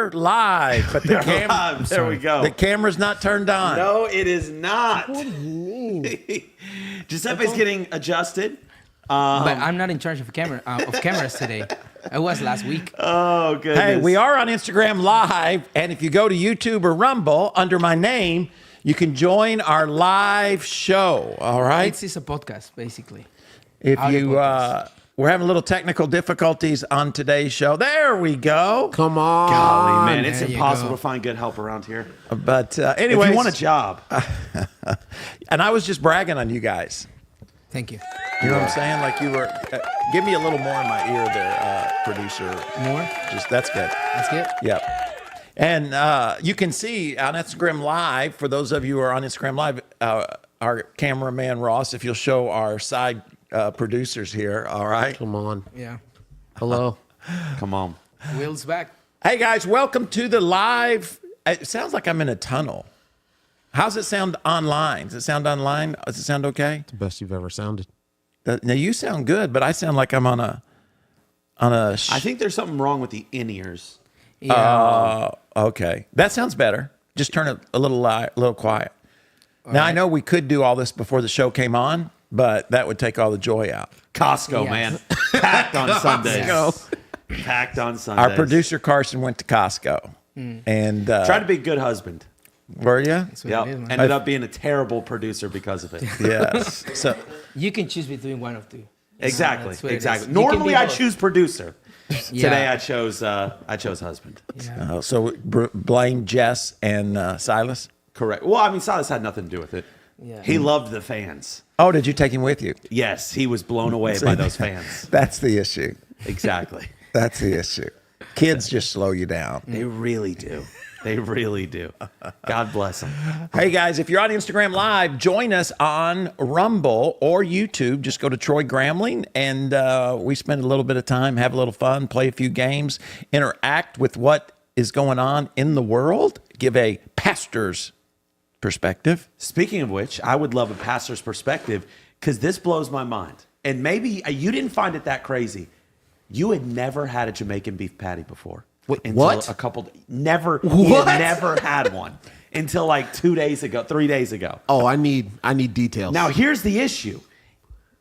are live, but There we go. The camera's not turned on. No, it is not. What do you mean? Giuseppe's getting adjusted. But I'm not in charge of cameras today. I was last week. Oh, goodness. Hey, we are on Instagram Live, and if you go to YouTube or Rumble under my name, you can join our live show. All right. It's a podcast, basically. If Audio you, podcast. we're having a little technical difficulties on today's show. There we go. Come on. Golly, man, it's There you impossible go. to find good help around here. But If anyway, you want a job. and I was just bragging on you guys. Thank you. You know what I'm saying? Like you were. Give me a little more in my ear, there, producer. More? Just that's good. That's good. Yep. And you can see on Instagram Live, for those of you who are on Instagram Live, our cameraman Ross, if you'll show our side producers here, all right? Come on. Yeah. Hello. Come on. Will's back. Hey, guys, welcome to the live. It sounds like I'm in a tunnel. How's it sound online? Does it sound online? Does it sound okay? The best you've ever sounded. Now, you sound good, but I sound like I'm on a... I think there's something wrong with the in-ears. Yeah. Okay. That sounds better. Just turn it a little quiet. Now, I know we could do all this before the show came on, but that would take all the joy out. Costco, Yes. man. Packed on Sundays. Go. Packed on Sundays. Our producer, Carson, went to Costco. And Tried to be a good husband. were you? That's what Yep. it is, man. Ended up being a terrible producer because of it. Yes. So, You can choose between one of two. Exactly. That's what it Exactly. is. You can Normally be I both. choose producer. Yeah. Today I chose husband. Yeah. so blame Jess and Silas. Correct. Well, I mean, Silas had nothing to do with it. Yeah. He loved the fans. Oh, did you take him with you? Yes, he was blown away by those fans. That's the issue. Exactly. That's the issue. Kids just slow you down. They really do. They really do. God bless them. Hey, guys, if you're on Instagram Live, join us on Rumble or YouTube. Just go to Troy Gramling, and we spend a little bit of time, have a little fun, play a few games, interact with what is going on in the world, give a pastor's perspective. Speaking of which, I would love a pastor's perspective because this blows my mind. And maybe you didn't find it that crazy. You had never had a Jamaican beef patty before. Wait, Until what? A couple. Never. He had never had one until like 3 days ago. Oh, I need details. Now, here's the issue.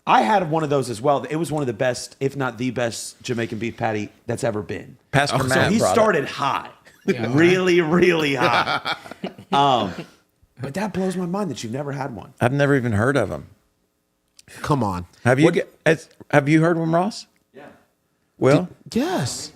I had one of those as well. It was one of the best, if not the best, Jamaican beef patty that's ever been. Pastor So Matt he brought it. started high. Really, really high. But that blows my mind that you've never had one. I've never even heard of them. Come on. Have you? Have you heard of them, Ross? Yeah. Will? Yes.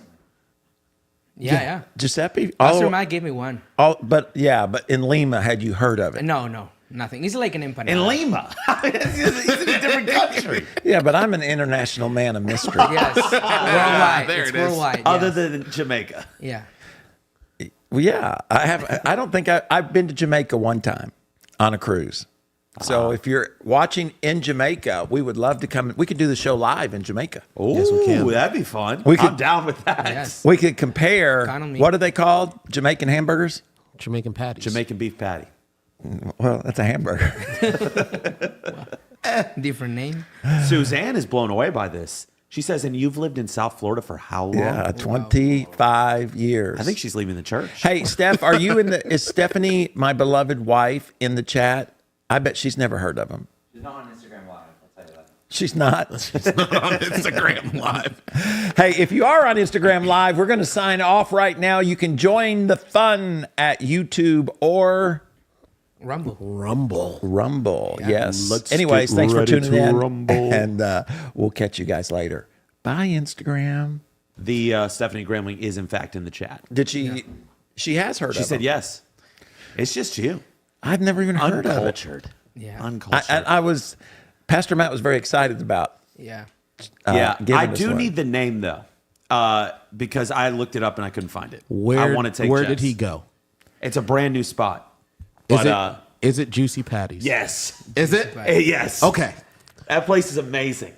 Yeah. Giuseppe? Pastor Matt gave me one. But in Lima, had you heard of it? No, nothing. It's like an empanada. In Lima. He's in a different country. Yeah, but I'm an international man of mystery. Yes. Worldwide. there It's it is. worldwide. Other yes. than Jamaica. Yeah. Well, yeah, I have. I don't think I've been to Jamaica one time on a cruise. So if you're watching in Jamaica, we would love to come. We could do the show live in Jamaica. Oh, Yes, we can. that'd be fun. We could- I'm down with that. Yes. We could compare. Count on me. What are they called? Jamaican hamburgers? Jamaican patties. Jamaican beef patty. Well, that's a hamburger. Different name. Suzanne is blown away by this. She says, and you've lived in South Florida for how long? Yeah, 25 years. I think she's leaving the church. Hey, Steph, are you in the? Is Stephanie, my beloved wife, in the chat? I bet she's never heard of them. She's not on Instagram Live, I'll tell you that. She's not. on Instagram Live. Hey, if you are on Instagram Live, we're going to sign off right now. You can join the fun at YouTube or Rumble. Rumble. Yes. Let's Anyways, get thanks for ready tuning to in. rumble. And we'll catch you guys later. Bye, Instagram. The Stephanie Gramling is, in fact, in the chat. Did she? Yeah. She has heard of She said them. yes. It's just you. I've never even heard of it. Uncultured. Yeah. Uncultured. I was, Pastor Matt was very excited about. Yeah. Yeah, giving I us do one. need the name, though, because I looked it up and I couldn't find it. Where, I want to take where Jeff's. did he go? It's a brand new spot. Is But, is it Juicy Patties? yes. Is it? Yes. Okay. That place is amazing.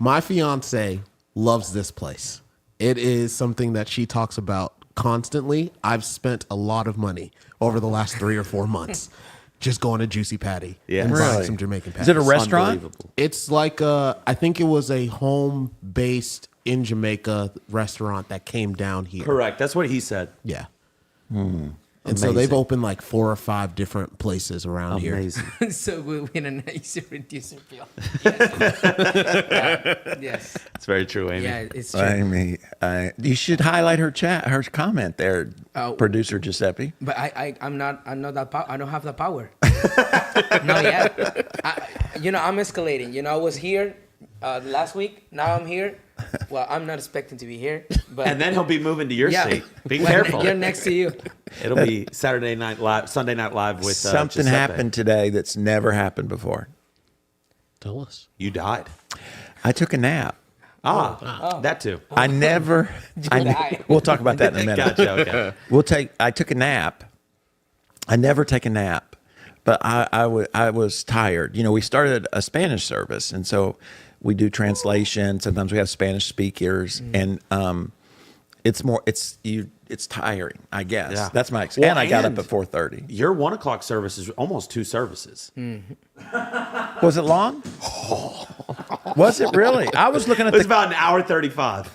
My fiance loves this place. It is something that she talks about constantly. I've spent a lot of money over the last 3 or 4 months just going to Juicy Patty and buying Really? some Jamaican patties. Is it a restaurant? Unbelievable. It's like I think it was a home-based in Jamaica restaurant that came down here. Correct. That's what he said. Yeah. And so they've opened like 4 or 5 different places around here. Amazing. So with a nice reducer pill. Yes. Yes. That's very true, Amy. Yeah, it's true. Amy, you should highlight her comment there, producer Giuseppe. But I'm not that I don't have the power. Not yet. I'm escalating. I was here last week. Now I'm here. Well, I'm not expecting to be here. But And then he'll be moving to your seat. Be Well, careful. You're next to you. It'll be Saturday Night Live, Sunday Night Live with Something Giuseppe. happened today that's never happened before. Tell us. You died. I took a nap. That too. I never. We'll talk about that in a minute. Gotcha. Okay. I took a nap. I never take a nap, but I was tired. We started a Spanish service, and so we do translation. Sometimes we have Spanish speakers, and it's tiring, I guess. Yeah. That's my Well, and I got up and at 4:30. Your 1 o'clock service is almost 2 services. Was it long? Was it really? I was looking at It was the. about an hour 35.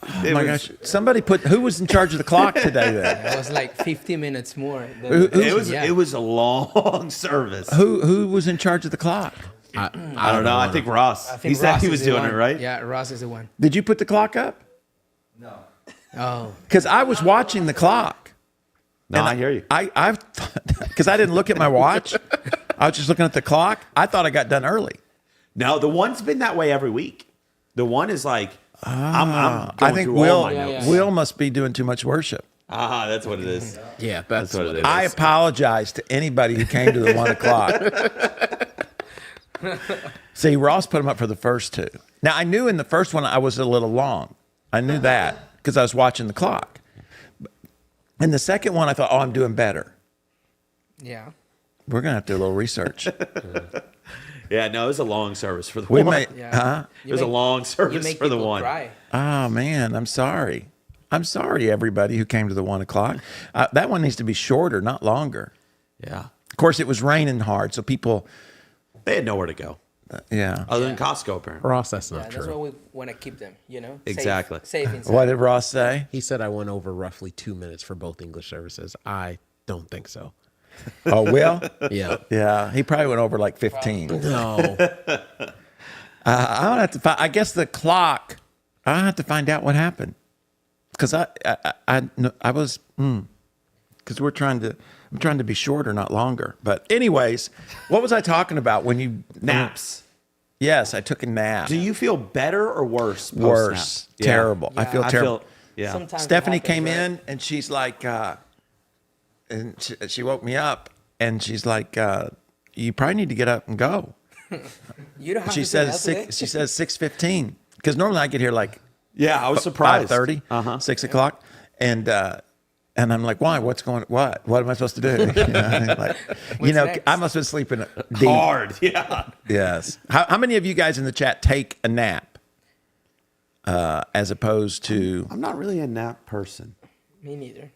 Oh my gosh! Somebody who was in charge of the clock today? Then It was like 50 minutes more. It was a long service. who was in charge of the clock? I don't know. I think Ross. He said he was doing it, right? Yeah, Ross is the one. Did you put the clock up? No. Oh, Because I was watching the clock. No, And I hear you. I because I didn't look at my watch. I was just looking at the clock. I thought I got done early. No, the one's been that way every week. The one is like, I'm I going think through all Will my notes. Will must be doing too much worship. That's what it is. Yeah, that's what it is. I apologize to anybody who came to the 1 o'clock. See, Ross put them up for the first 2. Now, I knew in the first one I was a little long. I knew that because I was watching the clock. In the second one, I thought, I'm doing better. yeah. We're going to have to do a little research. Yeah, no, it was a long service for the We one. may, Yeah. It was a long You service make for the people one. cry. oh, man, I'm sorry. I'm sorry, everybody who came to the 1 o'clock. That one needs to be shorter, not longer. Yeah. Of course, it was raining hard, so people, They had nowhere to go yeah. other than Costco, apparently. Ross, that's Yeah, not that's true. why we want to keep them, Exactly. Safe inside. What did Ross say? He said I went over roughly 2 minutes for both English services. I don't think so. Oh, Will? Yeah. Yeah, he probably went over like 15. No. I don't have to find. I guess the clock. I have to find out what happened because I was because I'm trying to be shorter, not longer. But anyways, what was I talking about when you Naps. Yes, I took a nap. Do you feel better or worse? post-nap? Worse, Yeah. terrible. I Yeah. feel terrible. Yeah. Sometimes it Stephanie happens, came right? in and she's like, and she woke me up and she's like, you probably need to get up and go. You don't have She to says say that today? she says 6:15 because normally I get here like Yeah, I was surprised. 5:30, 6 o'clock, and I'm like, why? What am I supposed to do? next? I must have been sleeping deep. Hard. Yeah. Yes. How many of you guys in the chat take a nap as opposed to? I'm not really a nap person. Me neither.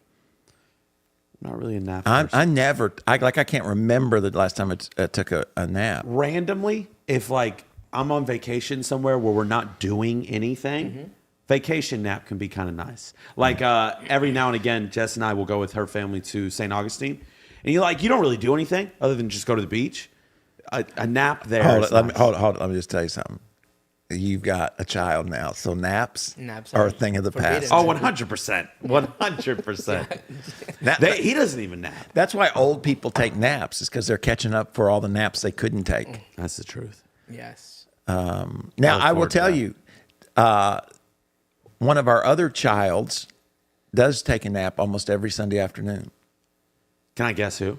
I'm not really a nap person. I can't remember the last time I took a nap. Randomly, if like I'm on vacation somewhere where we're not doing anything, vacation nap can be kind of nice. Like every now and again, Jess and I will go with her family to St. Augustine, and you don't really do anything other than just go to the beach. A nap there. Hold is it. nice. Hold it. Let me just tell you something. You've got a child now, so naps are a thing of the forbidden. past. Oh, 100%. 100%. He doesn't even nap. That's why old people take naps, is because they're catching up for all the naps they couldn't take. That's the truth. Yes. Now, look I will forward to tell that. you, one of our other childs does take a nap almost every Sunday afternoon. Can I guess who?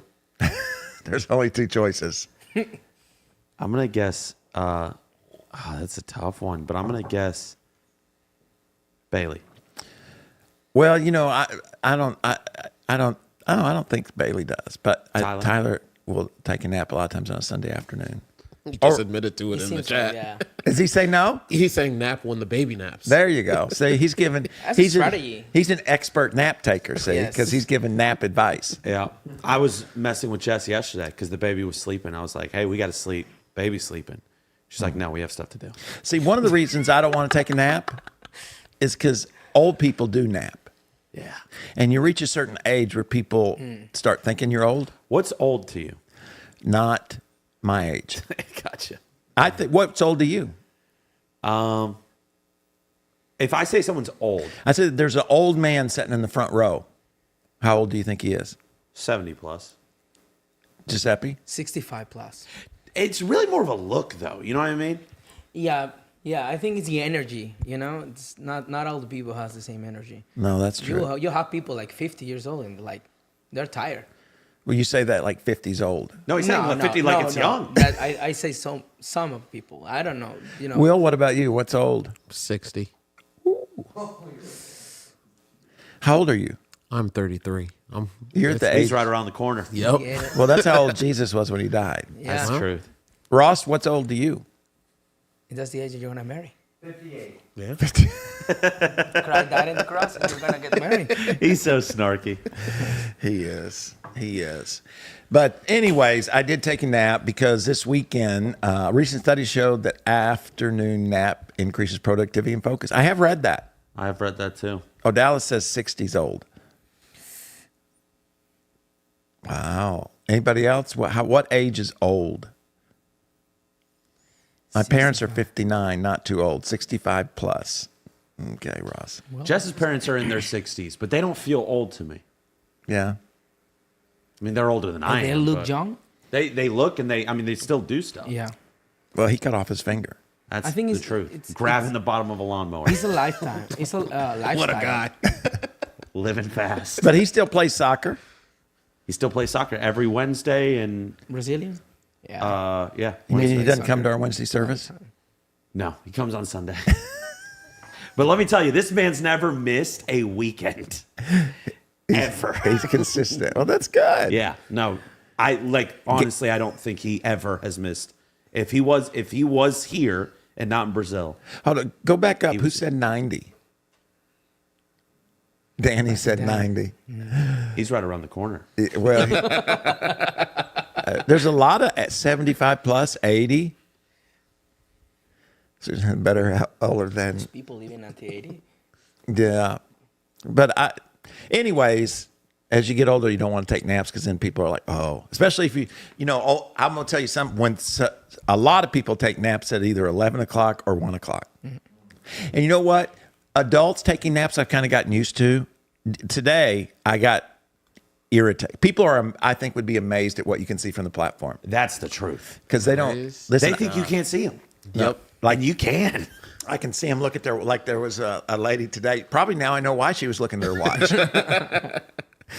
There's only 2 choices. I'm going to guess. That's a tough one, but I'm going to guess Bailey. Well, I don't think Bailey does, but Tyler? Tyler will take a nap a lot of times on a Sunday afternoon. He just admitted to it He in the seems chat. like, yeah. Does he say no? He's saying nap when the baby naps. There you go. See, he's giving. That's a he's strategy. He's an expert nap taker. See, Yes. because he's giving nap advice. Yeah. I was messing with Jess yesterday because the baby was sleeping. I was like, hey, we got to sleep. Baby's sleeping. She's like, no, we have stuff to do. See, one of the reasons I don't want to take a nap is because old people do nap. Yeah. And you reach a certain age where people start thinking you're old. What's old to you? Not my age. Gotcha. I think, what's old to you? If I say someone's old, I said there's an old man sitting in the front row. How old do you think he is? 70 plus. Giuseppe? 65 plus. It's really more of a look, though. You know what I mean? Yeah, I think it's the energy. You know, it's not all the people has the same energy. No, that's true. You have people like 50 years old and like they're tired. Well, you say that like 50's old. No, he's saying 50 like it's young. That I say some of people. I don't know. You know. Will, what about you? What's old? 60. How old are you? I'm 33. You're at the He's age. right around the corner. Yep. Yeah. Well, that's how old Jesus was when he died. Yeah. That's the truth. Ross, what's old to you? That's the age that you're gonna marry. 58. Yeah. Cry that in the cross and you're gonna get married. He's so snarky. He is. He is. But anyways, I did take a nap because this weekend, recent studies showed that afternoon nap increases productivity and focus. I have read that. I have read that too. Oh, Dallas says 60's old. Wow. Anybody else? What age is old? My parents are 59, not too old. 65 plus. Okay, Ross. Jess's parents are in their 60s, but they don't feel old to me. Yeah. I mean, they're older than I am. They look but young. They look and they still do stuff. Yeah. Well, he cut off his finger. That's I think the it's- truth. it's- Grabbing the bottom of a lawnmower. It's a lifetime. It's a lifestyle. What a guy. Living fast. But he still plays soccer. He still plays soccer every Wednesday and Brazilian. Yeah. yeah. You mean he Wednesday. doesn't come to our Wednesday service? No, he comes on Sunday. But let me tell you, this man's never missed a weekend. Ever. He's consistent. Well, that's good. Yeah. No. Honestly, I don't think he ever has missed. If he was here and not in Brazil. Hold on. Go back up. Who said 90? Danny said 90. He's right around the corner. Well, there's a lot of 75 plus, 80. So better older than, People living at the 80. yeah. But anyways, as you get older, you don't want to take naps because then people are like, oh, especially if I'm going to tell you something. When a lot of people take naps at either 11 o'clock or 1 o'clock. Mm-hmm. And you know what? Adults taking naps, I've kind of gotten used to. Today, I got irritated. People I think, would be amazed at what you can see from the platform That's the truth. because they don't listen. They think you can't see him. Yep. Like you can. I can see them look at there was a lady today. Probably now I know why she was looking at her watch.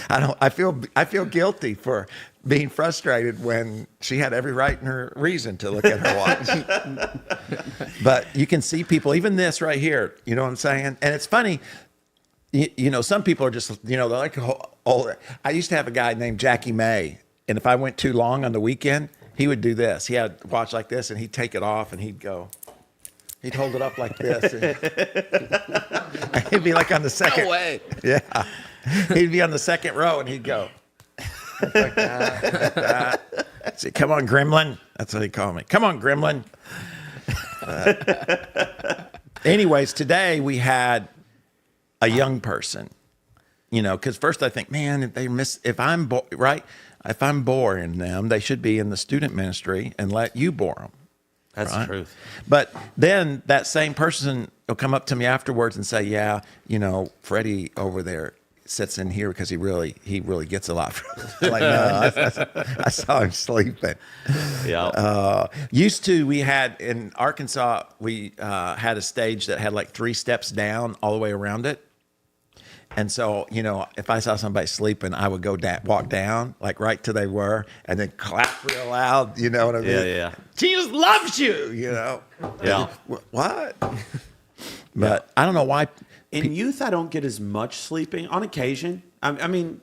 I feel guilty for being frustrated when she had every right and her reason to look at her watch. But you can see people, even this right here, you know what I'm saying? And it's funny, some people are just, they're like, oh, I used to have a guy named Jackie May. And if I went too long on the weekend, he would do this. He had a watch like this and he'd take it off and he'd hold it up like this. And he'd be like on the second. No way. Yeah. He'd be on the second row and he'd go. Like that. Say, come on, Gremlin. That's what he called me. Come on, Gremlin. Anyways, today we had a young person, because first I think, man, if I'm boring them, they should be in the student ministry and let you bore them. That's Right? the truth. But then that same person will come up to me afterwards and say, yeah, Freddie over there sits in here because he really gets a lot from it. Like, no, I saw him sleeping. Yeah. Used to, we had in Arkansas, we had a stage that had like 3 steps down all the way around it. And so, if I saw somebody sleeping, I would go walk down, like right till they were, and then clap real loud, you know what I mean? Yeah. Jesus loves you, Yeah. What? But I don't know why. In youth, I don't get as much sleeping on occasion. I mean,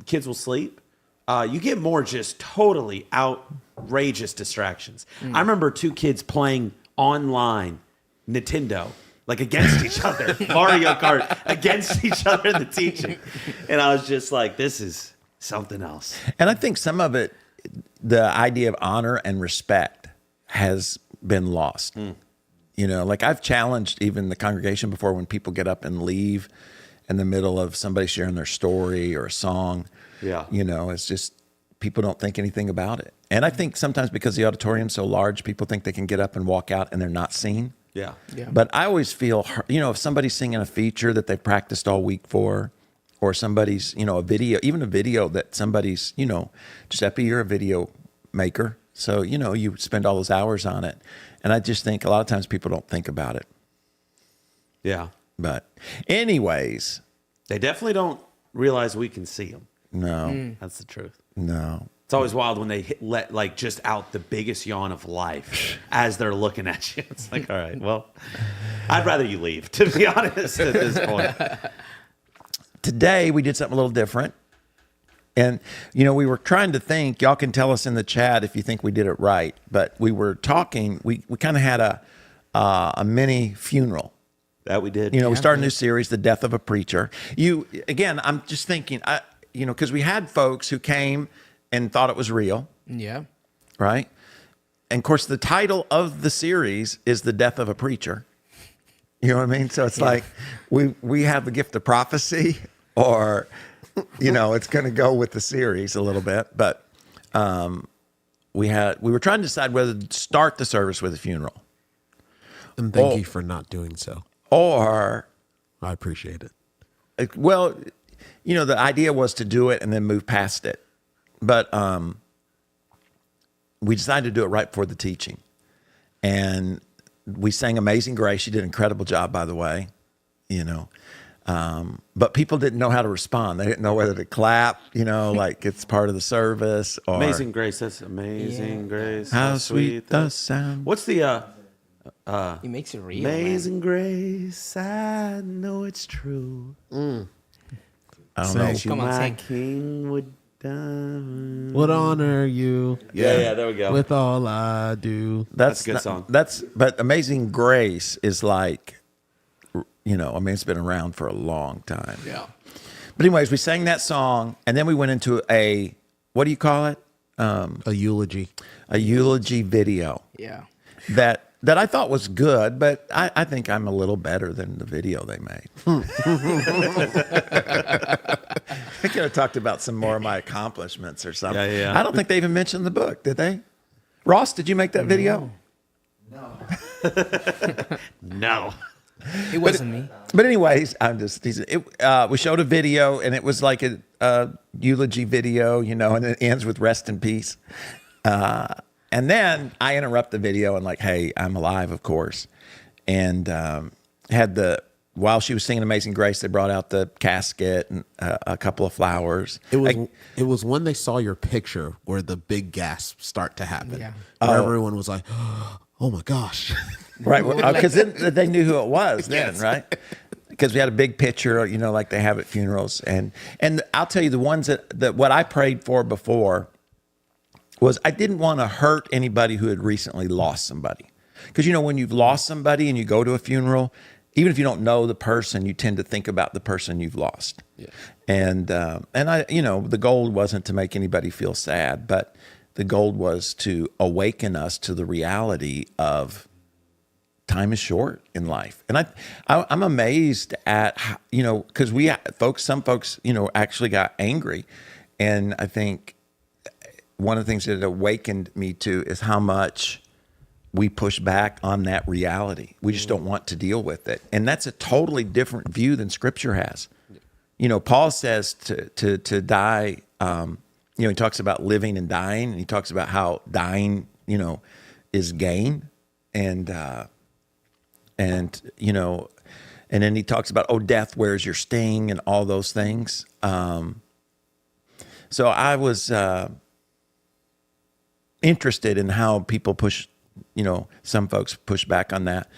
kids will sleep. You get more just totally outrageous distractions. I remember 2 kids playing online Nintendo, like against each other, Mario Kart against each other in the teaching. And I was just like, this is something else. And I think some of it, the idea of honor and respect has been lost. Like I've challenged even the congregation before when people get up and leave in the middle of somebody sharing their story or a song. Yeah. It's just people don't think anything about it. And I think sometimes because the auditorium's so large, people think they can get up and walk out and they're not seen. Yeah. Yeah. But I always feel, if somebody's singing a feature that they've practiced all week for, or somebody's, a video, even a video that somebody's, Giuseppe, you're a video maker. So, you spend all those hours on it. And I just think a lot of times people don't think about it. Yeah. But anyways, They definitely don't realize we can see them. no, That's the truth. no. It's always wild when they let like just out the biggest yawn of life as they're looking at you. It's like, all right, well, I'd rather you leave, to be honest, at this point. Today we did something a little different. And, we were trying to think, y'all can tell us in the chat if you think we did it right, but we were talking, we kind of had a mini funeral. That we did. We started a new series, The Death of a Preacher. Again, I'm just thinking, because we had folks who came and thought it was real, Yeah. right? And of course, the title of the series is The Death of a Preacher. You know what I mean? So it's like we have the gift of prophecy, or it's going to go with the series a little bit. But we were trying to decide whether to start the service with a funeral, And thank you for not doing so. or I appreciate it. the idea was to do it and then move past it. But we decided to do it right before the teaching. And we sang Amazing Grace. She did an incredible job, by the way, But people didn't know how to respond. They didn't know whether to clap, like it's part of the service. Or Amazing Grace. That's Amazing Grace. How sweet the sound. What's the It makes it real. Amazing Grace? I know it's true. I don't Say know. it. Come on, My sing. King would die. Would honor you Yeah, there we go. with all I do. That's a good song. But Amazing Grace is like, it's been around for a long time. Yeah. But anyways, we sang that song, and then we went into what do you call it? A eulogy. A eulogy video Yeah. that I thought was good, but I think I'm a little better than the video they made. I could have talked about some more of my accomplishments or something. Yeah. I don't think they even mentioned the book, did they? Ross, did you make that video? No. It wasn't me. But anyways, I'm just teasing. We showed a video, and it was like a eulogy video, and it ends with "Rest in peace." And then I interrupt the video and like, "Hey, I'm alive, of course." And while she was singing "Amazing Grace," they brought out the casket and a couple of flowers. It was when they saw your picture where the big gasps start to happen. Yeah. Where everyone was like, oh my gosh. Right, because then they knew who it was then, Yes. right? Because we had a big picture, like they have at funerals. And I'll tell you, the ones that what I prayed for before was I didn't want to hurt anybody who had recently lost somebody. Because, when you've lost somebody and you go to a funeral, even if you don't know the person, you tend to think about the person you've lost. Yeah. And I, the goal wasn't to make anybody feel sad, but the goal was to awaken us to the reality of time is short in life. And I'm amazed at how, because some folks, actually got angry. And I think one of the things that it awakened me to is how much we push back on that reality. We just don't want to deal with it. And that's a totally different view than Scripture has. Paul says to die, he talks about living and dying, and he talks about how dying, is gain. And then he talks about, death, where's your sting, and all those things. So I was interested in how people push, some folks push back on that.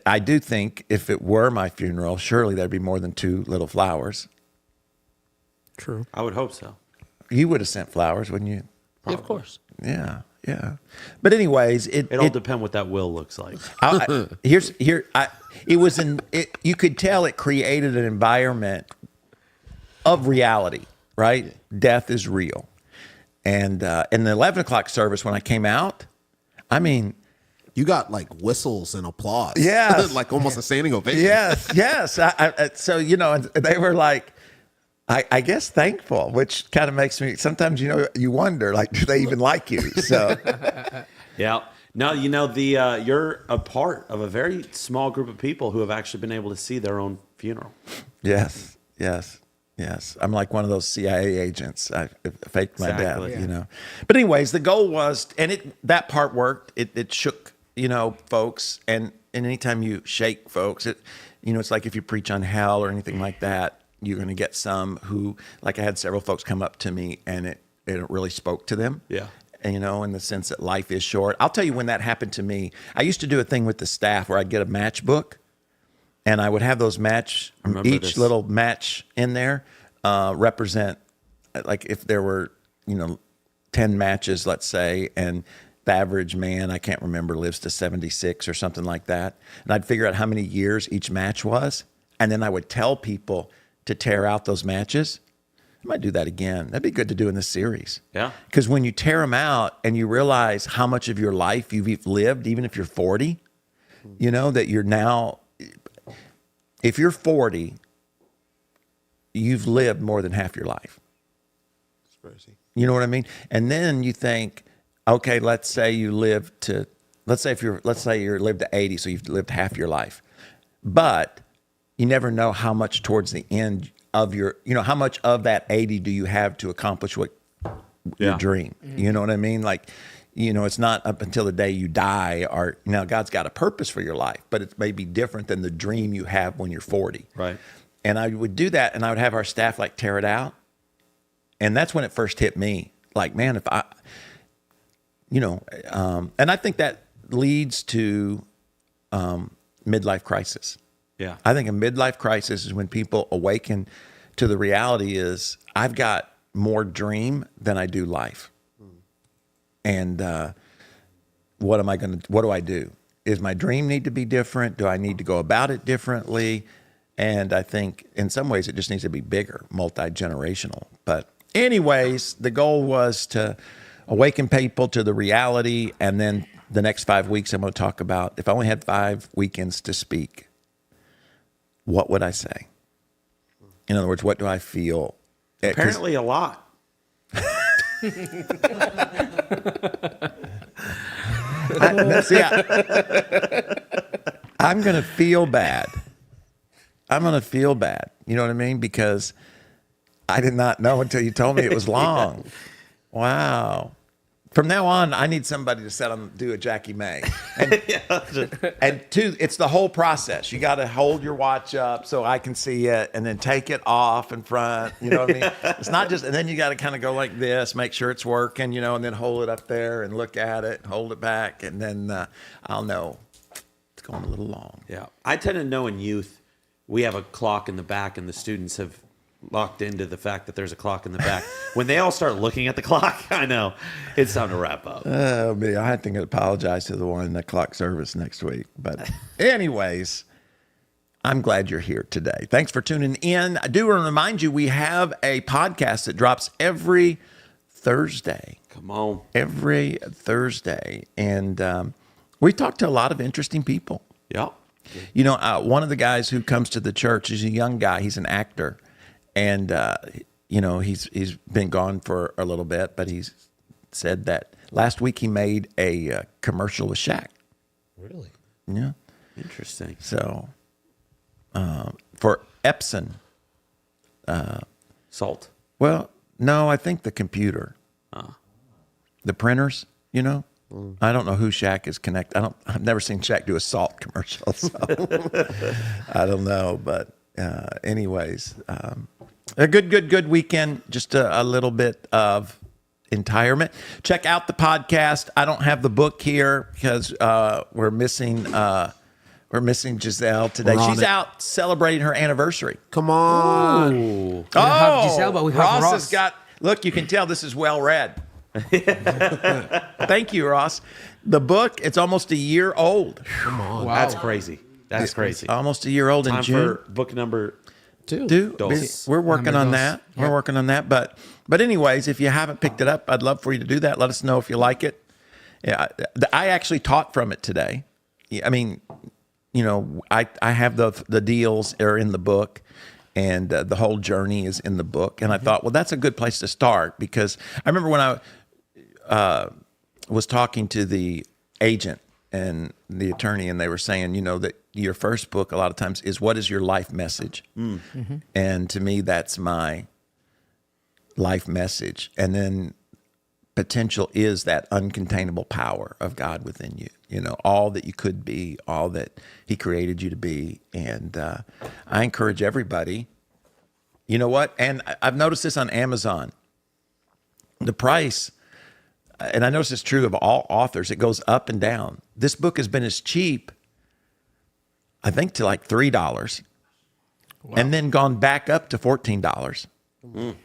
I do think if it were my funeral, surely there'd be more than 2 little flowers. True. I would hope so. You would have sent flowers, wouldn't you? Yeah, of course. Yeah. But anyways, It all depends what that will looks like. You could tell it created an environment of reality, right? Death is real. And in the 11 o'clock service, when I came out, You got like whistles and applause. Yes. Like almost a standing ovation. Yes. So, they were like, I guess thankful, which kind of makes me, sometimes, you wonder, like, do they even like you? So, Yeah. No, you're a part of a very small group of people who have actually been able to see their own funeral. yes. I'm like one of those CIA agents. I faked my Exactly. death, But anyways, the goal was, and that part worked. It shook, folks. And anytime you shake folks, it's like if you preach on hell or anything like that, you're going to get some who, like I had several folks come up to me and it really spoke to them. Yeah. And, in the sense that life is short. I'll tell you when that happened to me. I used to do a thing with the staff where I'd get a matchbook and I would have those each little match in there represent, like if there were, 10 matches, let's say, and the average man, I can't remember, lives to 76 or something like that. And I'd figure out how many years each match was. And then I would tell people to tear out those matches. I might do that again. That'd be good to do in this series. Yeah. Because when you tear them out and you realize how much of your life you've lived, even if you're 40, that you're now, if you're 40, you've lived more than half your life. It's crazy. You know what I mean? And then you think, okay, let's say you lived to 80, so you've lived half your life. But you never know how much towards the end of how much of that 80 do you have to accomplish what your dream? You know what I mean? Like, it's not up until the day you die now God's got a purpose for your life, but it may be different than the dream you have when you're 40. Right. And I would do that and I would have our staff like tear it out. And that's when it first hit me. Like, man, if I, and I think that leads to midlife crisis. Yeah. I think a midlife crisis is when people awaken to the reality is I've got more dream than I do life. And what do I do? Is my dream need to be different? Do I need to go about it differently? And I think in some ways it just needs to be bigger, multi-generational. But anyways, the goal was to awaken people to the reality. And then the next 5 weeks, I'm going to talk about, if I only had 5 weekends to speak, what would I say? In other words, what do I feel? Apparently a lot. I'm going to feel bad. I'm going to feel bad. You know what I mean? Because I did not know until you told me it was long. Wow. From now on, I need somebody to do a Jackie May. And, and two, it's the whole process. You got to hold your watch up so I can see it and then take it off in front. You know what I mean? It's not just, and then you got to kind of go like this, make sure it's working, and then hold it up there and look at it, hold it back. And then I'll know it's going a little long. Yeah. I tend to know in youth, we have a clock in the back and the students have locked into the fact that there's a clock in the back. When they all start looking at the clock, I know it's time to wrap up. Oh, me, I have to apologize to the one in the clock service next week. But anyways, I'm glad you're here today. Thanks for tuning in. I do want to remind you, we have a podcast that drops every Thursday. Come on. Every Thursday. And we talk to a lot of interesting people. Yep. One of the guys who comes to the church is a young guy. He's an actor. And, he's been gone for a little bit, but he's said that last week he made a commercial with Shaq. Really? Yeah. Interesting. So, for Epson. Salt. Well, no, I think the computer. The printers, I don't know who Shaq is connected. I've never seen Shaq do a salt commercial, so I don't know. But anyways, a good weekend. Just a little bit of entirement. Check out the podcast. I don't have the book here because we're missing Giselle today. She's out celebrating her anniversary. Come on. Ooh. We don't have Giselle, but we have Ross. Has got. Look, you can tell this is well read. Thank you, Ross. The book, it's almost a year old. Come on. Wow. That's crazy. That's crazy. Almost a year old in Time June. for book number 2. We're working on that. Yeah. We're working on that. But anyways, if you haven't picked it up, I'd love for you to do that. Let us know if you like it. Yeah, I actually taught from it today. I mean, I have the deals are in the book, and the whole journey is in the book. And I thought, well, that's a good place to start, because I remember when I was talking to the agent and the attorney, and they were saying, that your first book a lot of times is, what is your life message? And to me, that's my life message. And then potential is that uncontainable power of God within you, all that you could be, all that he created you to be. And I encourage everybody, you know what? And I've noticed this on Amazon, the price, and I notice it's true of all authors, it goes up and down. This book has been as cheap, I think, to like $3, and then gone back up to $14.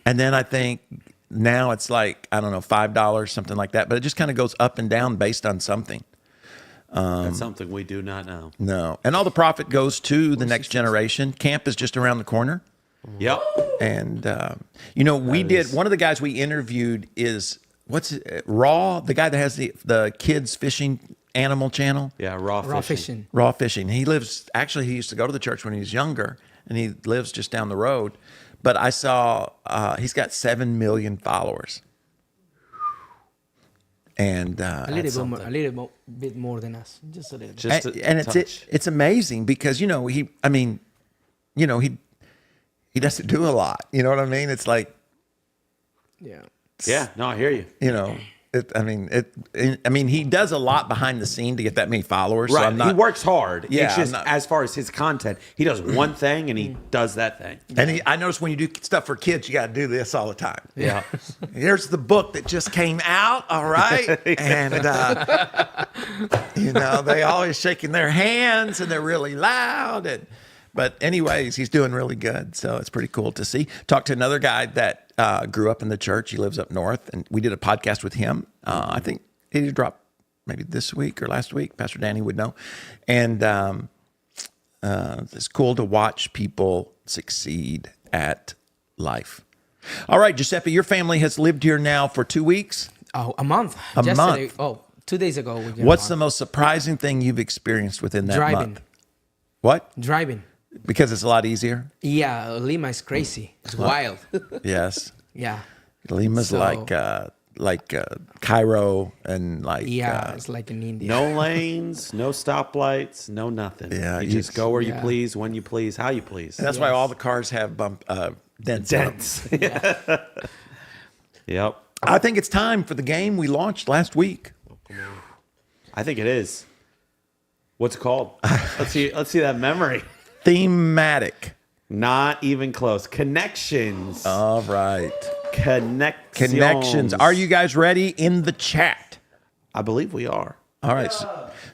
And then I think now it's like, I don't know, $5, something like that. But it just kind of goes up and down based on something. That's something we do not know. No. And all the profit goes to the next generation. Camp is just around the corner. Yep. And, we did, one of the guys we interviewed is, Raw, the guy that has the kids fishing animal channel. Yeah, raw fishing. Raw fishing. He used to go to the church when he was younger, and he lives just down the road. But I saw he's got 7 million followers, and a little bit more than us, just a little. Just and it's amazing because he doesn't do a lot. You know what I mean? It's like, yeah. No, I hear you. He does a lot behind the scene to get that many followers. Right. So he works hard. Yeah, It's just as far as his content, he does one thing and he does that thing. And I notice when you do stuff for kids, you got to do this all the time. Yeah. Here's the book that just came out. All right. And, they always shaking their hands and they're really loud. But anyways, he's doing really good. So it's pretty cool to see. Talked to another guy that grew up in the church. He lives up north, and we did a podcast with him. I think he dropped maybe this week or last week. Pastor Danny would know. And it's cool to watch people succeed at life. All right, Giuseppe, your family has lived here now for 2 weeks. Oh, a month. Yesterday, month. Oh, 2 days ago. What's the most surprising thing you've experienced within that month? What? Driving. Because it's a lot easier? Yeah, Lima is crazy. It's wild. Yes. Yeah. Lima's like Cairo and like... Yeah, it's like in India. No lanes, no stoplights, no nothing. Yeah, you just go where you please, when you please, how you please. And that's why all the cars have dents. Dents. Yeah. Yep. I think it's time for the game we launched last week. I think it is. What's it called? Let's see that memory. Thematic. Not even close. Connections. All right. Connections. Are you guys ready in the chat? I believe we are. All right.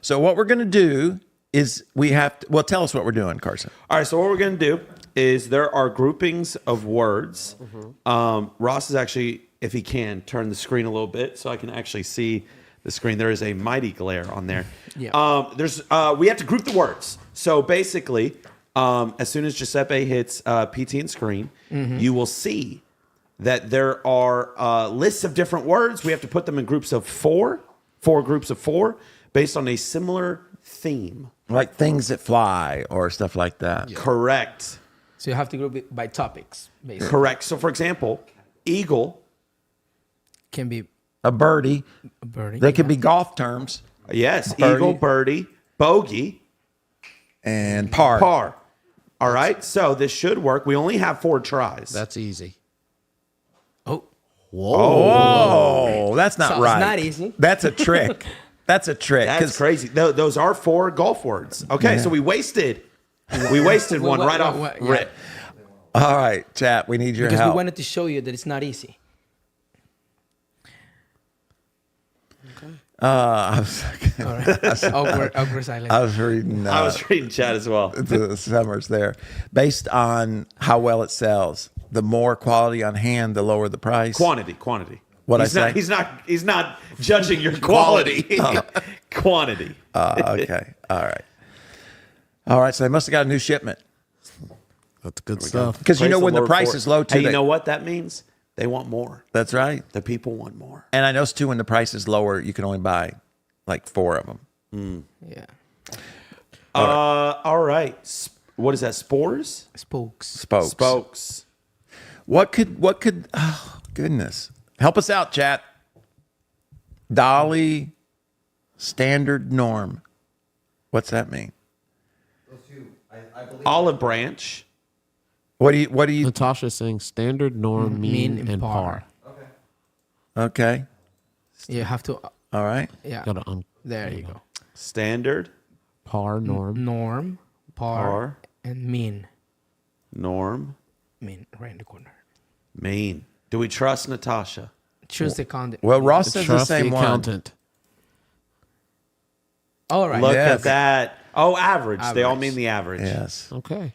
So what we're going to do is tell us what we're doing, Carson. All right. So what we're going to do is there are groupings of words. Ross is actually, if he can, turn the screen a little bit so I can actually see the screen. There is a mighty glare on there. Yeah. We have to group the words. So basically, as soon as Giuseppe hits PT and screen, you will see that there are lists of different words. We have to put them in groups of four groups of four, based on a similar theme. Like things that fly or stuff like that. Yeah. Correct. So you have to group it by topics, basically. Correct. So, for example, eagle can be a birdie. a birdie. They could be golf terms. Yes, Birdie. eagle, birdie, bogey, and par. Par. All right. So this should work. We only have 4 tries. That's easy. Oh, Oh, that's not So it's right. not easy. That's a trick. That's a trick. That's crazy. Those are 4 golf words. Okay, so we wasted one right off yeah. rip. All right, chat. We need your because help. we wanted to show you that it's not easy. I was, All right. awkward silence. I was reading. I was reading chat as well. the summers there, based on how well it sells. The more quality on hand, the lower the price. Quantity. What He's I say? He's not judging your quality. Quantity. Okay. All right. So they must have got a new shipment That's good stuff. because Praise when the Lord price for it. is low too. Hey, you know what that means? They want more. That's right. The people want more. And I noticed too when the price is lower, you can only buy like 4 of them. Yeah. All right. What is that? Spores? Spokes. Spokes. What could, oh, goodness. Help us out, chat. Dolly, standard, norm. What's that mean? Olive branch. What do you, Natasha's saying standard, norm, mean, and par. okay. You have to. All right. Yeah. Gotta There you go. Standard. par, norm. Norm, par, Par. and mean. Norm. Mean right in the corner. Mean. Do we trust Natasha? Choose the content. Well, Ross says the Trust same the one. accountant. All right. Look Yes. at that. Oh, average. They all Average. mean the average. Yes. Okay.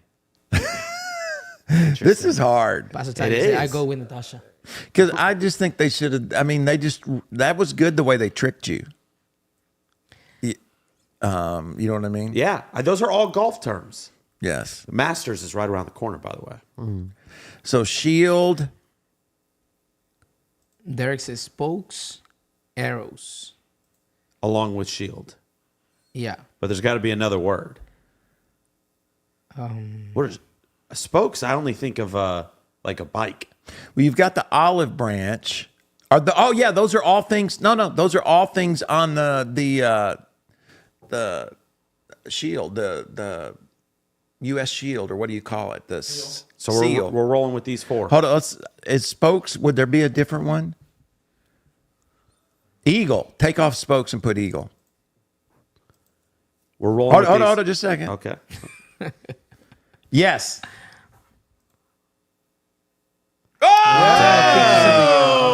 This is hard. Pastor Ty, It you say, I is. go with Natasha. Because I just think they should have, I mean, that was good the way they tricked you. You know what I mean? Yeah. Those are all golf terms. Yes. Masters is right around the corner, by the way. So shield, Derek says spokes, arrows. Along with shield. Yeah. But there's got to be another word. What is spokes? I only think of like a bike. well, you've got the olive branch. Oh yeah, those are all things. No, those are all things on the shield, the U.S. shield, or what do you call it? The So seal. we're rolling with these 4. Hold on. Is spokes? Would there be a different one? Eagle. Take off spokes and put eagle. We're rolling. Hold with these. on, just a second. Okay. Yes.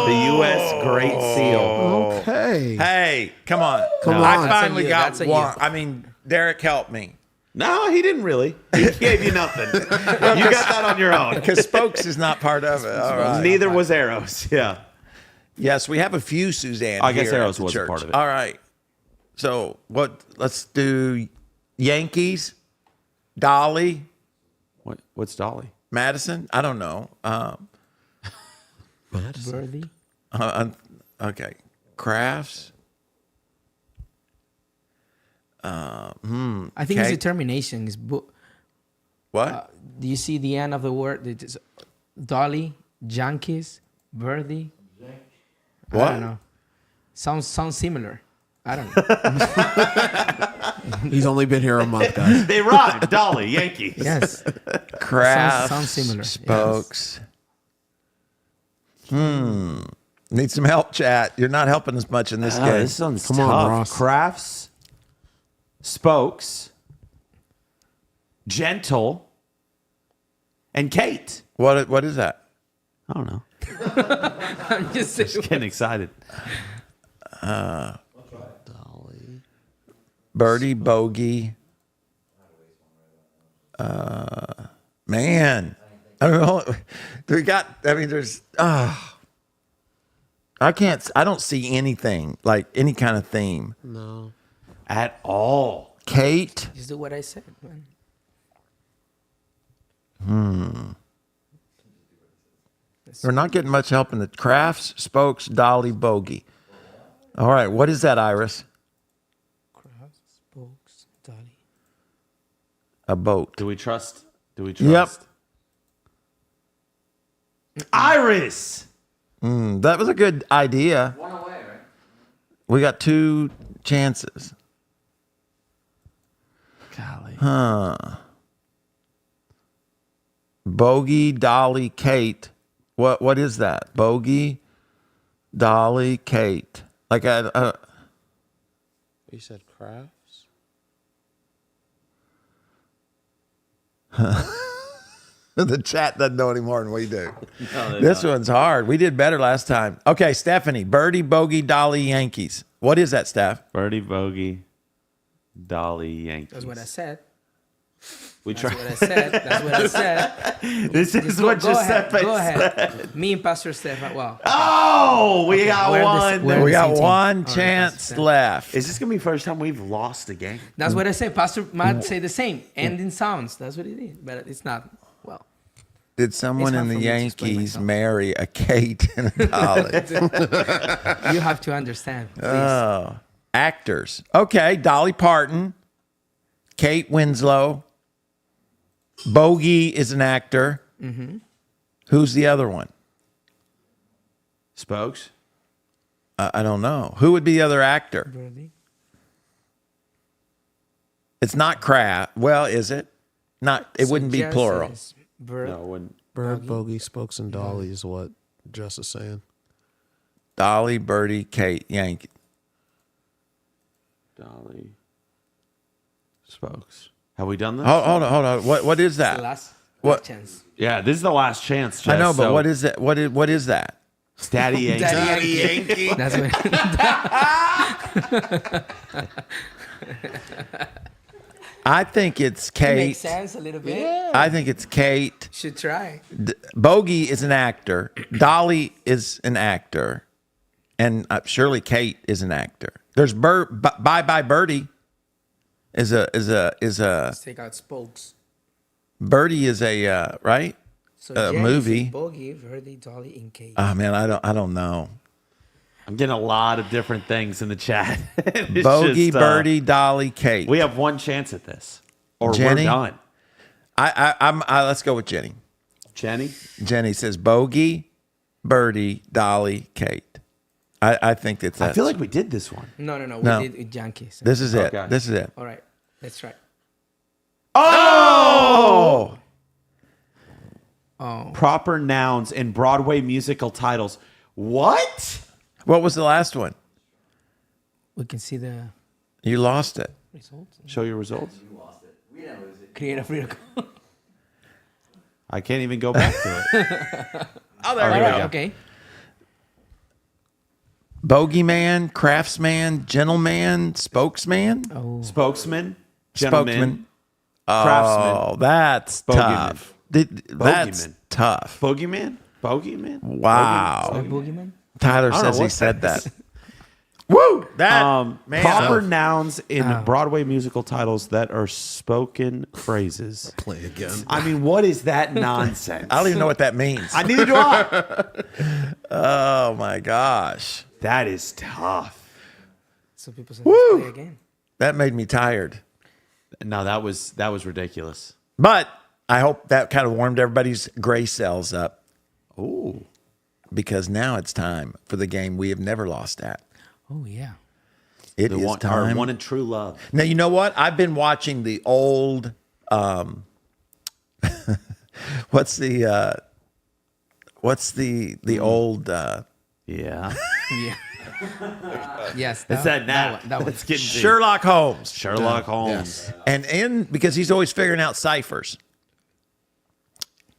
The U.S. Great Seal. Okay. Hey, come on. Come I on. finally got That's a one. you. I mean, Derek helped me. No, he didn't really. He gave you nothing. You got that on your own. Because spokes is not part of it. All right. Neither was arrows. Yeah. Yes, we have a few Suzanne. I guess here at arrows the was a church. part of it. All right. So let's do Yankees, Dolly, What's Dolly? Madison. I don't know. Birdie. Okay. Crafts. I think it's Okay. determination. Is What? do you see the end of the word? It is Dolly, Yankees, birdie. I What? don't know. Sounds similar. I don't know. He's only been here a month, guys. They rhyme. Dolly, Yankees. Yes. Crafts. sounds similar, yes. Spokes. Need some help, chat. You're not helping us much in this game. This sounds Come tough. on, Ross. Crafts, spokes, gentle, and Kate. What is that? I don't know. I'm just saying. Getting excited. Birdie, bogey. Man. I don't know. There's, I don't see anything, like any kind of theme. No. At all. Kate, Just do what I said, man. we're not getting much help in the crafts, spokes, dolly, bogey. All right. What is that, Iris? Crafts, spokes, Dolly. A boat. Do we trust? Yep. Iris. That was a good idea. One away, right? We got 2 chances. Golly. Bogey, Dolly, Kate. What is that? Bogey, Dolly, Kate. Like You said crafts? the chat doesn't know any more than we do. This one's hard. We did better last time. Okay, Stephanie. Birdie, Bogey, Dolly, Yankees. What is that, Steph? Birdie, bogey, Dolly, Yankees. That's what I said. We That's try. what I said. That's what I said. This is Just what go ahead. Giuseppe Go said. ahead. Me and Pastor Steph. Wow. Oh, we got We're one. we're We the got same team. one All right, chance Pastor Steph. left. Is this gonna be the first time we've lost a game? That's what I said. Pastor Matt say the same. Ending sounds. That's what it is. But it's not. Well, Did someone It's in hard the for me to explain Yankees myself. marry a Kate and a Dolly? you have to understand. Please. Oh. Actors. Okay, Dolly Parton, Kate Winslow. Bogey is an actor. Mm-hmm. Who's the other one? Spokes. I don't know. Who would be the other actor? Birdie. It's not Kraft. Well, is it? Not. It So wouldn't be Jess plural. is Bird. No, it wouldn't. Bird, bogey, spokes, and dolly is what Jess is saying. Dolly, Birdie, Kate, Yankee. Dolly. Spokes. Have we done this? Hold on. What is The that? last What? chance. Yeah, this is the last chance. Jess, I know, but so what is it? What is that? Daddy Yankee. Daddy Yankee. That's what. I think it's It Kate. makes sense a little bit. I think it's Kate. Should try. Bogey is an actor. Dolly is an actor, and surely Kate is an actor. There's Bye Bye Birdie. Is a Let's take out spokes. Birdie is a right So Jess is movie. Bogey, Verdi, Dolly, and Kate. Oh man, I don't know. I'm getting a lot of different things in the chat. It's Bogey, just, Birdie, Dolly, Kate. We have one chance at this, or Jenny? we're done. Let's go with Jenny. Jenny. Jenny says Bogey, Birdie, Dolly, Kate. I think that's. I feel like we did this one. No. No. We did with Yankees. this is it. Okay. This is it. All right. Let's try. Oh, Oh. Proper nouns in Broadway musical titles. What? what was the last one? We can see the You lost it. results. Show your results. Create a freedom. I can't even go back to it. Oh, there All we right, go. Okay. Bogeyman, craftsman, gentleman, spokesman, Oh. Spokesman, gentleman, spokesman. craftsman, Oh, that's Bogeyman. tough. That's Bogeyman. tough. bogeyman, bogeyman. Wow. A boogeyman? Tyler I don't know says he what said that that. Woo! That man. Proper nouns in Broadway musical titles that are spoken phrases. Play again. I mean, what is that nonsense? I don't even know what that means. Neither do I. Oh my gosh. That is tough. So people say, Woo! let's play again. That made me tired. No, that was ridiculous. But I hope that kind of warmed everybody's gray cells up Ooh. because now it's time for the game we have never lost at. Oh, yeah. It The is one, time. our one and true love. Now, you know what? I've been watching the old what's the old Yeah. Yeah. Yes. It's that nap. That one. Let's get into Sherlock Holmes. Sherlock Holmes. Yes. And because he's always figuring out ciphers.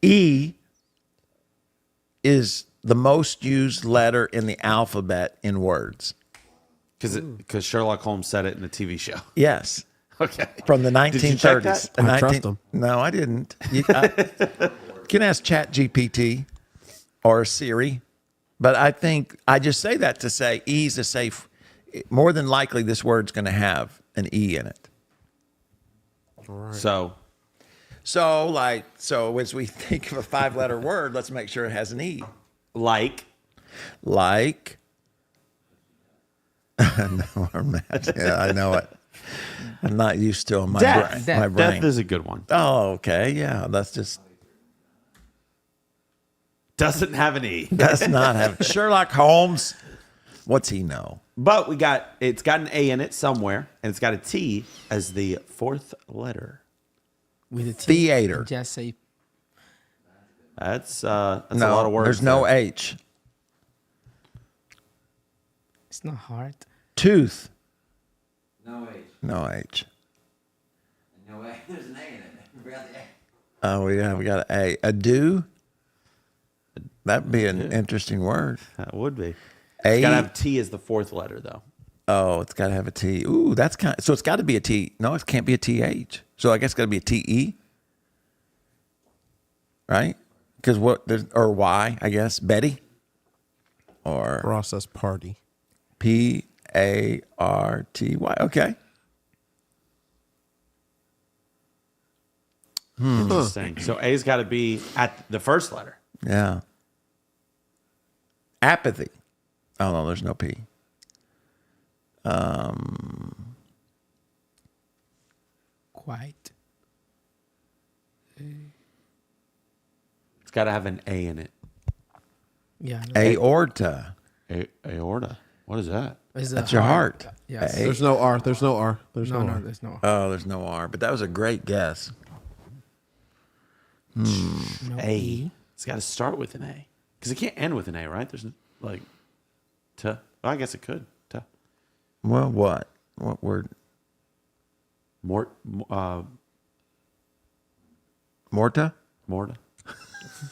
E is the most used letter in the alphabet in words. Because Sherlock Holmes said it in the TV show. Yes. Okay. From the Did you check 1930s. that? I trust him. No, I didn't. You can ask ChatGPT or Siri. But I think I just say that to say E is a safe. More than likely, this word's going to have an E in it. So So as we think of a 5-letter word, let's make sure it has an E. like Like. No, I'm mad. Yeah, I know it. I'm not used to my death. brain. My brain. Death is a good one. Oh, okay. Yeah, that's just. Doesn't have an E. Does not have Sherlock Holmes. What's he know? But it's got an A in it somewhere, and it's got a T as the fourth letter. With a T. Theater. Just say That's a No, lot of words. there's no there. H. it's not hard. Tooth. No H. No H. No A. There's an A in it. We forgot the A. Oh, yeah, we got an A. Ado. That'd be an interesting word. That would be. A. It's got to have T as the fourth letter, though. Oh, it's got to have a T. Ooh, that's kind. So it's got to be a T. No, it can't be a TH. So I guess it's got to be a TE. Right? Because or Y, I guess. Betty. Or Process party. PARTY. Okay. Interesting. So A's got to be at the first letter. Yeah. Apathy. Oh, no, there's no P. Quite. It's got to have an A in it. Yeah. Aorta. Aorta. What is that? It's That's your heart. Yes. A. There's no R. There's no R. There's no, No, R. there's no. Oh, there's no R, but that was a great guess. No A. E. It's got to start with an A. Because it can't end with an A, right? There's like, well, I guess it could. Well, what? What word? Morta?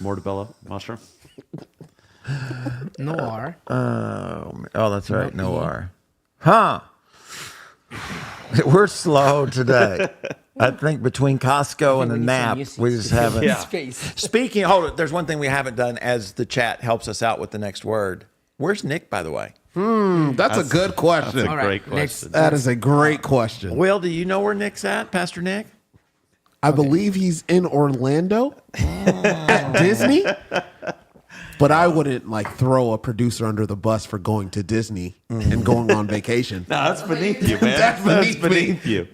Mortadella mushroom? No R. Oh, that's right. No R. Huh. We're slow today. I think between Costco and a we need some nap, music. we just haven't. Yeah. Space. Speaking, hold it. There's one thing we haven't done as the chat helps us out with the next word. Where's Nick, by the way? That's a good question. That's a All right, great next. question. That is a great question. Will, do you know where Nick's at, Pastor Nick? I believe he's in Orlando at Disney. But I wouldn't like throw a producer under the bus for going to Disney and going on vacation. No, that's beneath you, man. That's beneath me. you.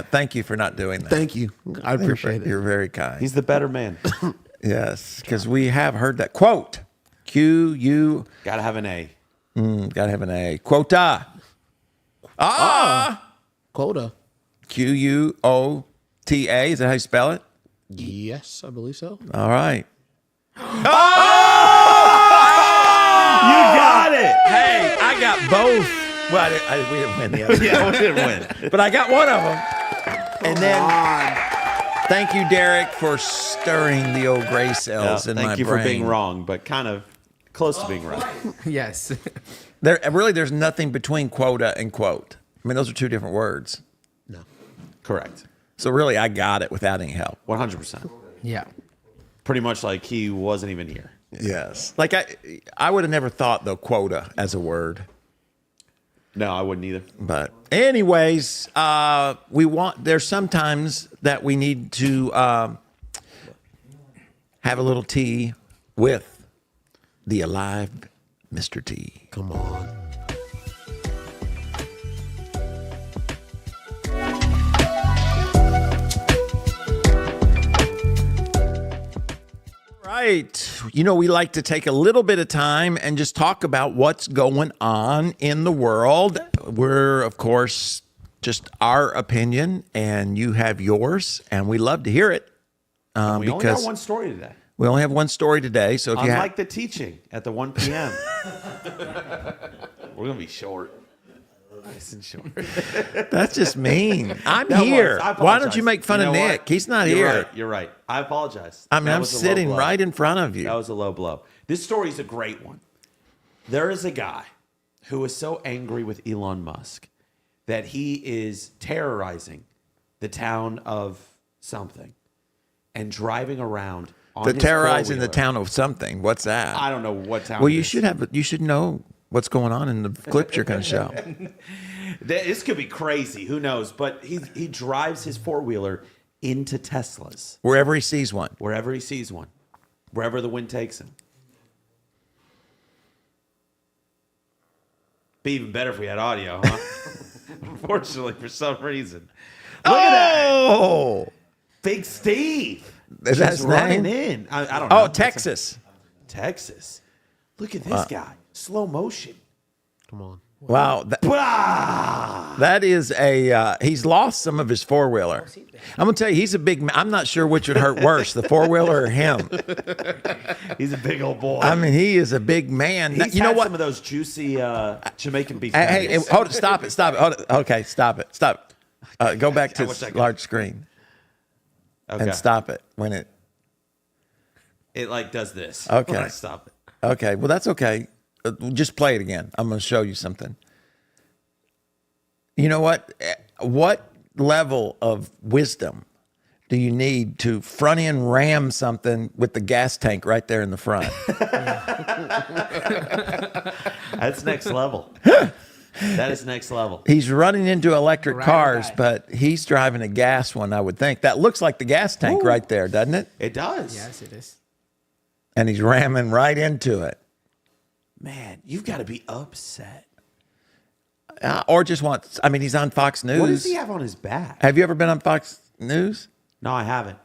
Thank you for not doing that. Thank you. I appreciate it. You're very kind. He's the better man. Yes, because we have heard that quote. Q-U. Got to have an A. Gotta have an A. Quota. Quota. Quota. Is that how you spell it? Yes, I believe so. All right. You got it. Hey, I got both. Well, we didn't win the other. Yeah, we didn't win. But I got one of them. And then thank you, Derek, for stirring the old gray cells in my brain. Thank you for being wrong, but kind of close to being right. Yes. There's nothing between quota and quote. I mean, those are two different words. No. Correct. So really, I got it without any help. 100%. Yeah. Pretty much like he wasn't even here. Yes. Like I would have never thought though quota as a word. No, I wouldn't either. But anyways, there's sometimes that we need to have a little tea with the alive Mr. T. Come on. Right. You know, we like to take a little bit of time and just talk about what's going on in the world. We're, of course, just our opinion, and you have yours, and we love to hear it. We only got one story today. We only have one story today, so if you Unlike the teaching at the 1 p.m. We're going to be short. Nice and short. that's just mean. I'm That here. was- I Why don't you apologize. make fun You of know what? Nick? He's not You're here. Right. You're right. I apologize. I mean, That I'm was a low sitting blow. right in front of you. That was a low blow. This story is a great one. There is a guy who is so angry with Elon Musk that he is terrorizing the town of something and driving around on his terrorizing the four-wheeler. town of something. What's that? I don't know what town. Well, it you is. should know what's going on in the clips you're going to show. This could be crazy. Who knows? But he drives his four-wheeler into Teslas Wherever he sees one. wherever he sees one, wherever the wind takes him. Be even better if we had audio, huh? Unfortunately, for some reason. Look at that. Oh, Big Steve. Is that Just his running name? in. I don't know. Oh, Texas. Texas. Look at this guy. Slow motion. Come on. Wow. Blah! That is he's lost some of his four-wheeler. I'm going to tell you, he's a big man. I'm not sure which would hurt worse, the four-wheeler or him. He's a big old boy. I mean, he is a big man. He's You know had what? some of those juicy Jamaican beef Hey, patties. hold it. Stop it. Hold it. Okay, stop it. Go back to wish I could. large screen Okay. and stop it when it. It like does this. Okay. When I stop it. Okay, well, that's okay. Just play it again. I'm going to show you something. You know what? What level of wisdom do you need to front end ram something with the gas tank right there in the front? That's next level. That is next level. He's running into electric Right cars, guy. but he's driving a gas one, I would think. That looks like the gas tank right there, doesn't it? It does. Yes, it is. And he's ramming right into it. Man, you've got to be upset. or just wants. I mean, he's on Fox News. What does he have on his back? Have you ever been on Fox News? No, I haven't.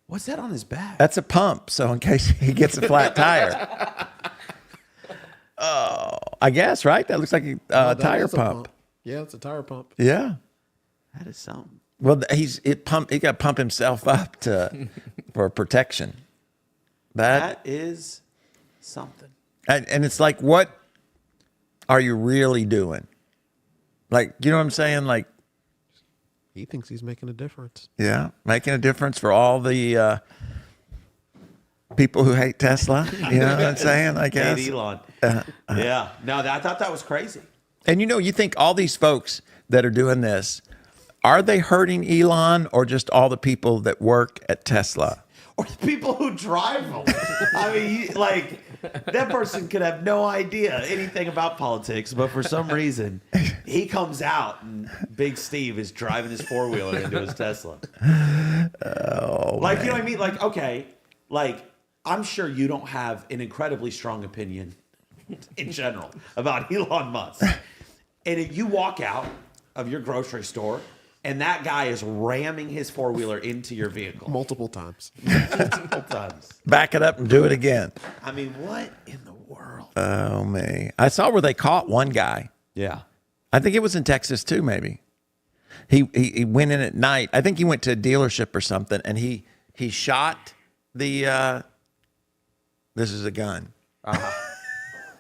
What's that on his back? That's a pump. So in case he gets a flat tire. Oh, I guess right. That looks like a That tire is a pump. Yeah, it's a tire pump. Yeah. That is something. Well, he got to pump himself up for protection. That is something. And it's like, what are you really doing? Like, you know what I'm saying? Like, He thinks he's making a difference. yeah, making a difference for all the people who hate Tesla. You know what I'm saying? I guess. Hate Elon. Yeah. No, I thought that was crazy. And you think all these folks that are doing this, are they hurting Elon or just all the people that work at Tesla? Or the people who drive them. I mean, like, that person could have no idea anything about politics, but for some reason, he comes out and Big Steve is driving his four-wheeler into his Tesla. Oh, Like, you know what I mean? Like, okay, like, I'm sure you don't have an incredibly strong opinion in general about Elon Musk. And if you walk out of your grocery store and that guy is ramming his four-wheeler into your vehicle Multiple times. multiple times. back it up and do it again. I mean, what in the world? Oh, me. I saw where they caught one guy. Yeah. I think it was in Texas too, maybe. He went in at night. I think he went to a dealership or something, and he shot the. This is a gun.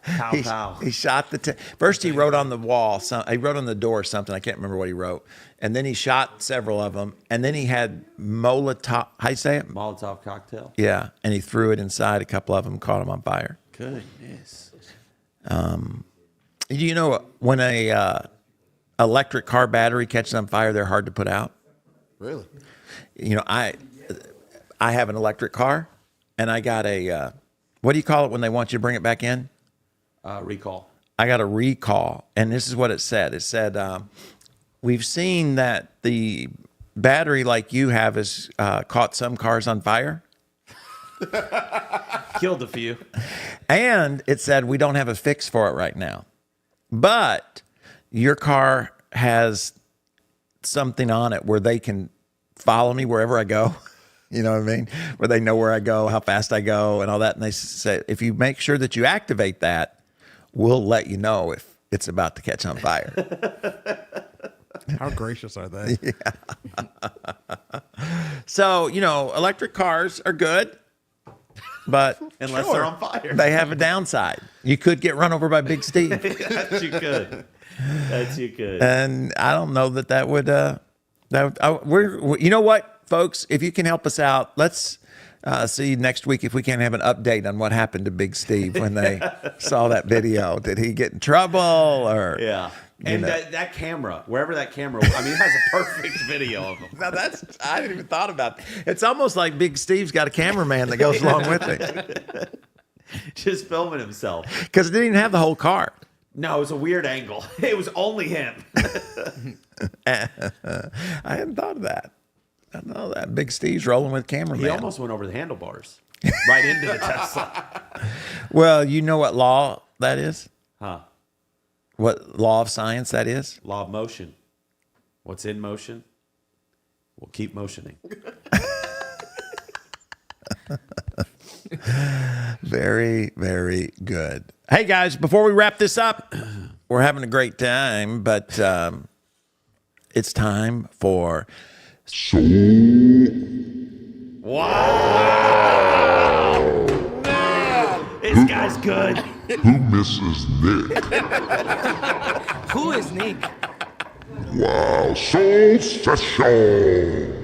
Pow, pow. He shot the. First, he wrote on the wall. He wrote on the door something. I can't remember what he wrote. And then he shot several of them. And then he had Molotov. How you say it? Molotov cocktail. Yeah. And he threw it inside. A couple of them caught him on fire. Goodness. You know, when a electric car battery catches on fire, they're hard to put out. Really? You know, I have an electric car, and I got a what do you call it when they want you to bring it back in? Recall. I got a recall, and this is what it said. It said, we've seen that the battery like you have has caught some cars on fire. Killed a few. And it said, we don't have a fix for it right now. But your car has something on it where they can follow me wherever I go. You know what I mean? Where they know where I go, how fast I go, and all that. And they say, if you make sure that you activate that, we'll let you know if it's about to catch on fire. How gracious are they? So, electric cars are good, but Unless they're on fire. they have a downside. You could get run over by Big Steve. That you could. That you could. And I don't know that would, you know what, folks, if you can help us out, let's see next week if we can have an update on what happened to Big Steve when they saw that video. Did he get in trouble or? Yeah. And that camera, wherever that camera, I mean, it has a perfect video of him. Now I didn't even thought about that. It's almost like Big Steve's got a cameraman that goes along with him. Just filming himself. Because it didn't even have the whole car. No, it was a weird angle. It was only him. I hadn't thought of that. I know that Big Steve's rolling with cameraman. He almost went over the handlebars. Right into the Tesla. Well, you know what law that is? Huh. What law of science that is? Law of motion. What's in motion will keep motioning. Very, very good. Hey, guys, before we wrap this up, we're having a great time, but it's time for... Wow. This guy's good. Who misses Nick? Who is Nick? Wow, Soul Session.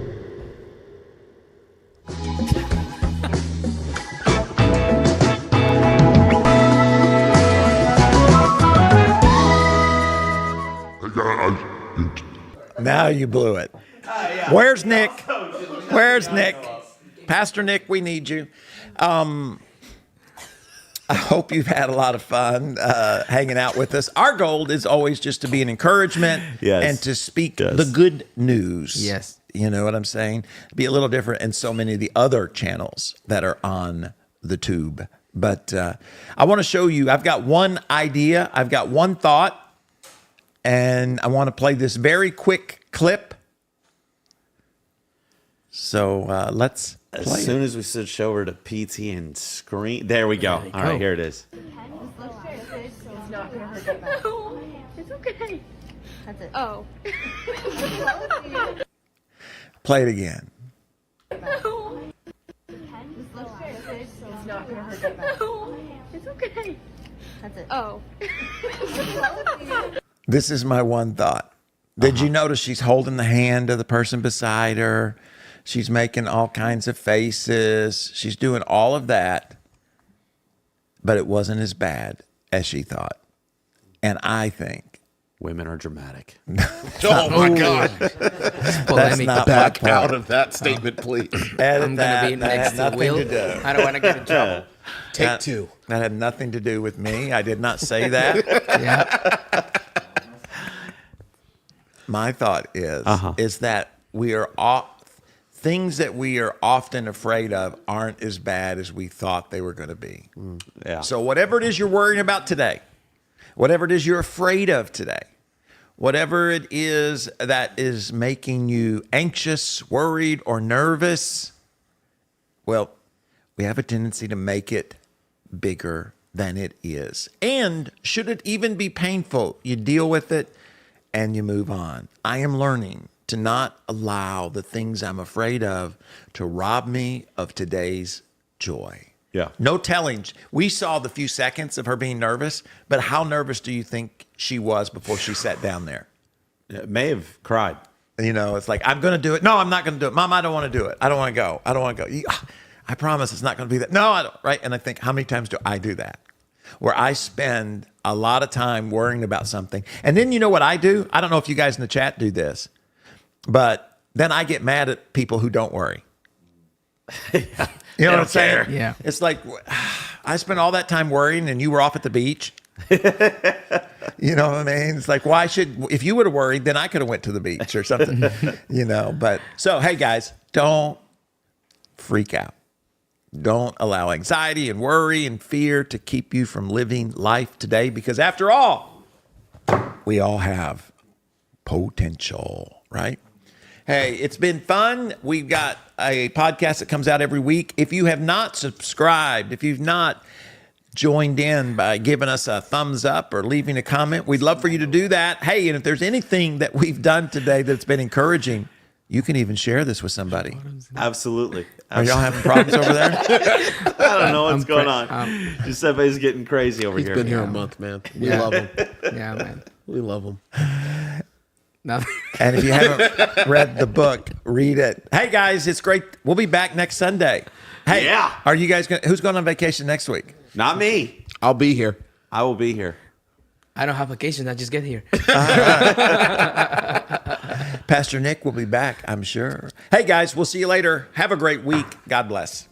Hey guys, Now you blew it. Where's Nick? Where's Nick? Pastor Nick, we need you. I hope you've had a lot of fun hanging out with us. Our goal is always just to be an encouragement and to speak the good news. Yes. You know what I'm saying? Be a little different in so many of the other channels that are on the tube. But I want to show you, I've got one idea, I've got one thought, And I want to play this very quick clip. So let's play As soon as we switch over to PT and screen, there we go. All right, here it is. It's not gonna hurt that bad. No, it's okay. That's it. Oh. Play it again. No. It's not gonna hurt that bad. No, it's okay. That's it. Oh. This is my one thought. Did you notice she's holding the hand of the person beside her? She's making all kinds of faces. She's doing all of that, but it wasn't as bad as she thought. And I think Women are dramatic. Oh my God! that's Polemic. not Back my out point. of that statement, please. Edit I'm that. gonna be That had next to nothing Will. to do. I don't want to get in trouble. Take two. That had nothing to do with me. I did not say that. Yeah. My thought is that we are things that we are often afraid of aren't as bad as we thought they were going to be. Yeah. So whatever it is you're worrying about today, whatever it is you're afraid of today, whatever it is that is making you anxious, worried, or nervous, well, we have a tendency to make it bigger than it is. And should it even be painful, you deal with it and you move on. I am learning to not allow the things I'm afraid of to rob me of today's joy. Yeah. No telling. We saw the few seconds of her being nervous, but how nervous do you think she was before she sat down there? May have cried. You know, it's like, I'm going to do it. No, I'm not going to do it. Mom, I don't want to do it. I don't want to go. I don't want to go. I promise it's not going to be that. No, I don't. Right. And I think, how many times do I do that? Where I spend a lot of time worrying about something. And then you know what I do? I don't know if you guys in the chat do this, but then I get mad at people who don't worry. You know what I'm saying? Yeah. It's like, I spent all that time worrying and you were off at the beach. You know what I mean? It's like, if you would have worried, then I could have went to the beach or something, but so, hey guys, don't freak out. Don't allow anxiety and worry and fear to keep you from living life today, because after all, we all have potential, right? Hey, it's been fun. We've got a podcast that comes out every week. If you have not subscribed, if you've not joined in by giving us a thumbs up or leaving a comment, we'd love for you to do that. Hey, and if there's anything that we've done today that's been encouraging, you can even share this with somebody. Absolutely. Are y'all having problems over there? I don't know what's going on. Giuseppe's getting crazy over He's here. been here a month, man. We Yeah. love him. Yeah, man. We love him. Nothing. And if you haven't read the book, read it. Hey guys, it's great. We'll be back next Sunday. Hey, Yeah. Are you guys who's going on vacation next week? Not me. I'll be here. I will be here. I don't have vacation. I just get here. Pastor Nick will be back, I'm sure. Hey guys, we'll see you later. Have a great week. God bless.